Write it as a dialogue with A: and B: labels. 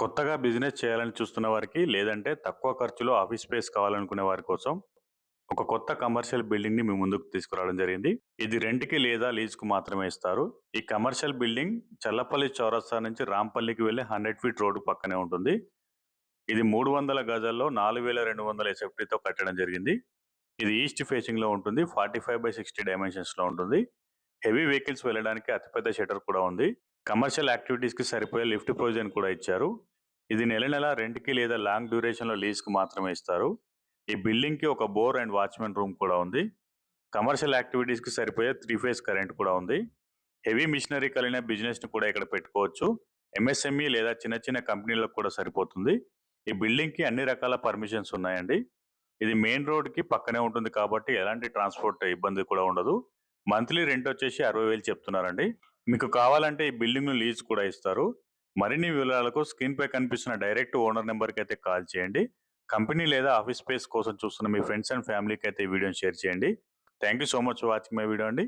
A: కొత్తగా బిజినెస్ చేయాలని చూస్తున్న వారికి, లేదంటే తక్కువ ఖర్చులో ఆఫీస్ స్పేస్ కావాలనుకునే వారి కోసం ఒక కొత్త కమర్షియల్ బిల్డింగ్‌ని మీ ముందుకు తీసుకురావడం జరిగింది. ఇది రెంట్‌కి లేదా లీజ్‌కు మాత్రమే ఇస్తారు. ఈ కమర్షియల్ బిల్డింగ్ చల్లపల్లి చౌరస్తా నుంచి రాంపల్లికి వెళ్లే 100 ఫీట్ రోడ్డు పక్కనే ఉంటుంది. ఇది 300 గజాల్లో 4200 ఎస్ఎఫ్టీతో కట్టడం జరిగింది. ఇది ఈస్ట్ ఫేసింగ్‌లో ఉంటుంది. 45/60 డైమెన్షన్స్‌లో ఉంటుంది. హెవీ వెహికల్స్ వెళ్ళడానికి అతిపెద్ద షట్టర్ కూడా ఉంది. కమర్షియల్ యాక్టివిటీస్‌కి సరిపోయే లిఫ్ట్ ప్రొవిజన్ కూడా ఇచ్చారు. ఇది నెల నెల రెంట్‌కి లేదా లాంగ్ డ్యూరేషన్‌లో లీజ్‌కి మాత్రమే ఇస్తారు. ఈ బిల్డింగ్‌కి ఒక బోర్ అండ్ వాచ్‌మెన్ రూమ్ కూడా ఉంది. కమర్షియల్ యాక్టివిటీస్‌కి సరిపోయే 3 ఫేజ్ కరెంట్ కూడా ఉంది. హెవీ మిషనరీ కలిగిన బిజినెస్‌ని కూడా ఇక్కడ పెట్టుకోవచ్చు. ఎంఎస్ఎంఈ లేదా చిన్న చిన్న కంపెనీలకు కూడా సరిపోతుంది. ఈ బిల్డింగ్‌కి అన్ని రకాల పర్మిషన్స్ ఉన్నాయండి. ఇది మెయిన్ రోడ్‌కి పక్కనే ఉంటుంది కాబట్టి ఎలాంటి ట్రాన్స్‌పోర్ట్ ఇబ్బంది కూడా ఉండదు. మంత్లీ రెంట్ వచ్చేసి 60,000 చెప్తున్నారండి. మీకు కావాలంటే ఈ బిల్డింగ్‌ను లీజ్ కూడా ఇస్తారు. మరిన్ని వివరాలకు స్క్రీన్‌పై కనిపిస్తున్న డైరెక్ట్ ఓనర్ నెంబర్‌కి అయితే కాల్ చేయండి. కంపెనీ లేదా ఆఫీస్ స్పేస్ కోసం చూస్తున్న మీ ఫ్రెండ్స్ అండ్ ఫ్యామిలీకి అయితే ఈ వీడియోని షేర్ చేయండి. Thank you so much for watching my video అండి.